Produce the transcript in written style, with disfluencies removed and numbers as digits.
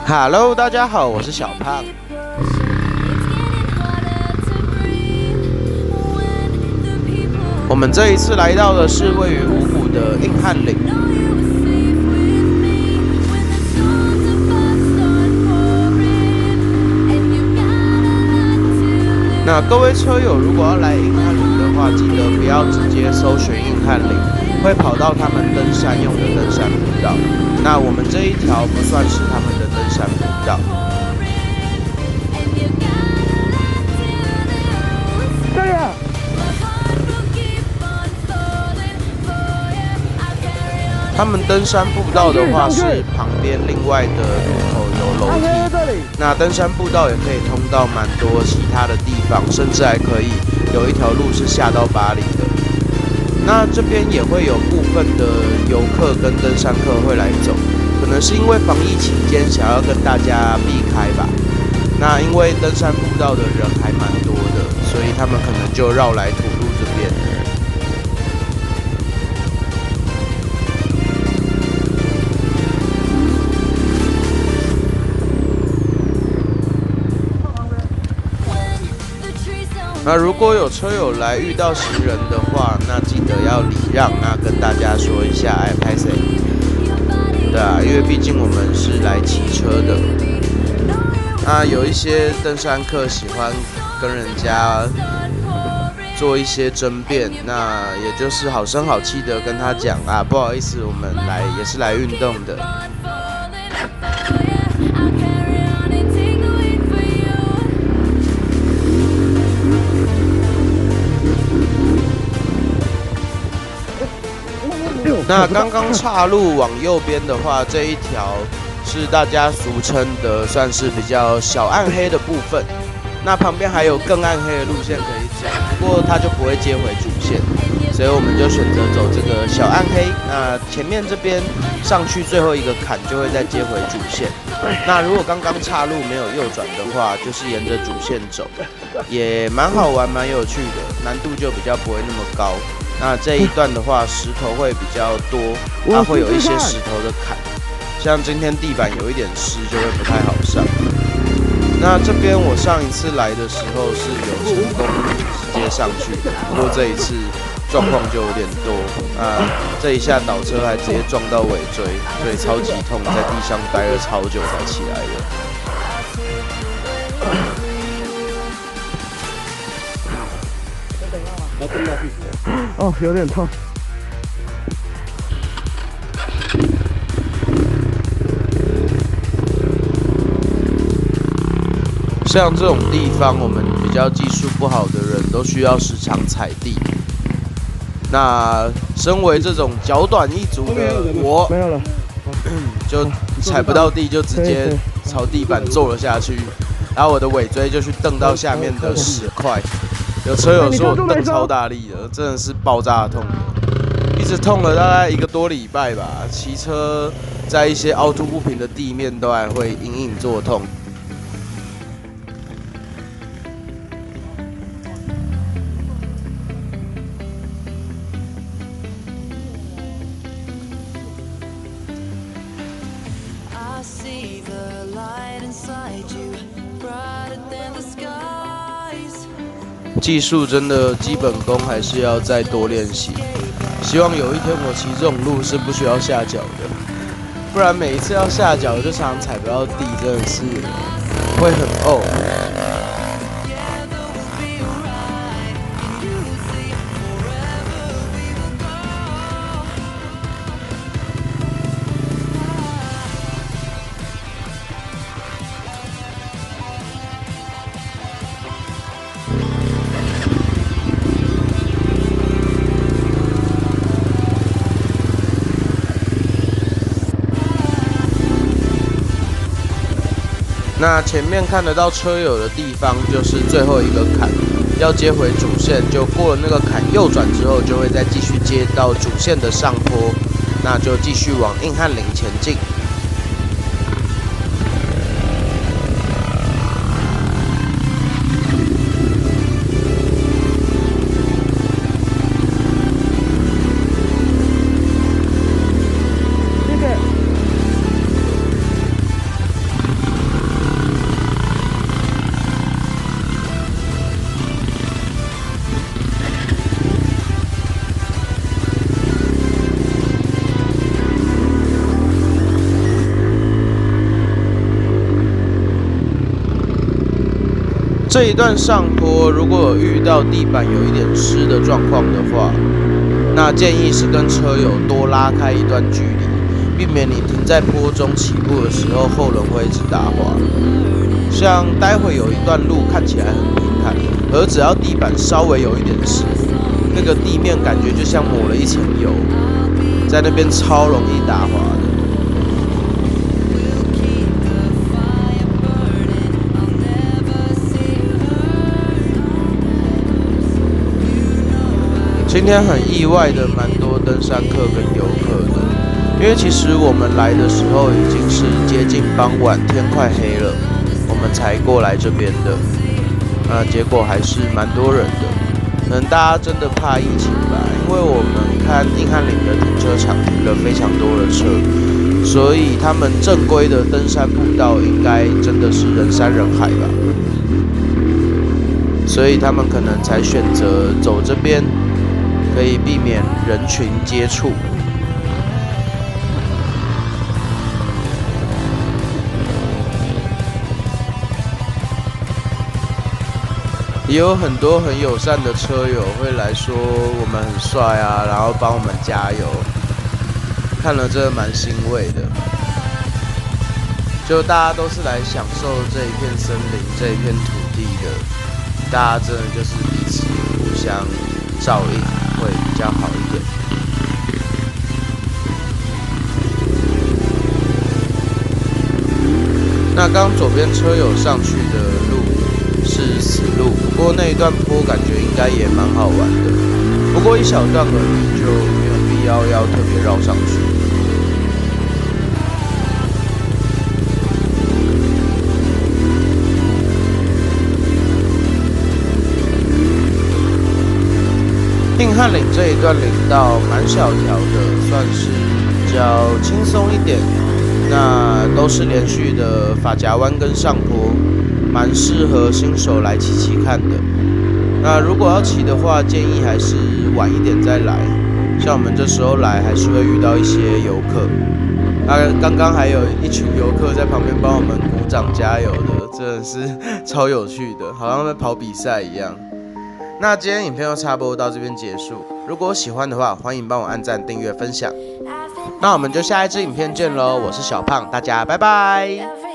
Hello，大家好，我是小胖。我们这一次来到的是位于五股的硬汉岭。那各位车友，如果要来硬汉岭的话，记得不要直接搜寻硬汉岭，会跑到他们登山用的登山步道。那我们这一条不算是他们的登山步道。这里啊！他们登山步道的话是旁边另外的路口有楼梯，那登山步道也可以通到蛮多其他的地方，甚至还可以有一条路是下到巴黎的。那这边也会有部分的游客跟登山客会来走，可能是因为防疫期间想要跟大家避开吧。那因为登山步道的人还蛮多的，所以他们可能就绕来土路这边。那如果有车友来遇到行人的话，那记得要礼让，那跟大家说一下，哎，拍谁？对啊，因为毕竟我们是来骑车的。那有一些登山客喜欢跟人家做一些争辩，那也就是好声好气的跟他讲啊，不好意思，我们来也是来运动的。那刚刚岔路往右边的话，这一条是大家俗称的，算是比较小暗黑的部分。那旁边还有更暗黑的路线可以走，不过它就不会接回主线，所以我们就选择走这个小暗黑。那前面这边上去最后一个坎就会再接回主线。那如果刚刚岔路没有右转的话，就是沿着主线走，也蛮好玩、蛮有趣的，难度就比较不会那么高。那这一段的话，石头会比较多，它会有一些石头的坎，像今天地板有一点湿，就会不太好上。那这边我上一次来的时候是有成功直接上去的，不过这一次状况就有点多，这一下倒车还直接撞到尾椎，所以超级痛，在地上待了超久才起来的。哦，有点痛。像这种地方，我们比较技术不好的人都需要时常踩地。那身为这种脚短一族的我，没有了，就踩不到地，就直接朝地板坐了下去，然后我的尾椎就去蹬到下面的石块。有车友说我蹬超大力的，真的是爆炸痛，一直痛了大概1个多礼拜吧。骑车在一些凹凸不平的地面都还会隐隐作痛。技术真的基本功还是要再多练习。希望有一天我骑这种路是不需要下脚的，不然每一次要下脚就常常踩不到地，真的是会很呕。那前面看得到车友的地方就是最后一个坎，要接回主线，就过了那个坎，右转之后就会再继续接到主线的上坡，那就继续往硬汉岭前进。这一段上坡，如果有遇到地板有一点湿的状况的话，那建议是跟车友多拉开一段距离，避免你停在坡中起步的时候后轮会一直打滑。像待会有一段路看起来很平坦，而只要地板稍微有一点湿，那个地面感觉就像抹了一层油，在那边超容易打滑的。今天很意外的，蛮多登山客跟游客的，因为其实我们来的时候已经是接近傍晚，天快黑了，我们才过来这边的。结果还是蛮多人的，可能大家真的怕疫情吧，因为我们看硬汉岭的停车场停了非常多的车，所以他们正规的登山步道应该真的是人山人海吧，所以他们可能才选择走这边。可以避免人群接触。也有很多很友善的车友会来说我们很帅啊，然后帮我们加油，看了真的蛮欣慰的。就大家都是来享受这一片森林、这一片土地的，大家真的就是彼此互相照应。会比较好一点。那刚左边车友上去的路是死路，不过那一段坡感觉应该也蛮好玩的。不过一小段而已，就没有必要特别绕上去。硬汉岭这一段岭道蛮小条的，算是比较轻松一点。那都是连续的发夹弯跟上坡，蛮适合新手来骑看的。那如果要骑的话，建议还是晚一点再来。像我们这时候来，还是会遇到一些游客。刚刚还有一群游客在旁边帮我们鼓掌加油的，真的是超有趣的，好像在跑比赛一样。那今天影片就差不多到这边结束。如果喜欢的话，欢迎帮我按赞、订阅、分享。那我们就下一支影片见喽！我是小胖，大家拜拜。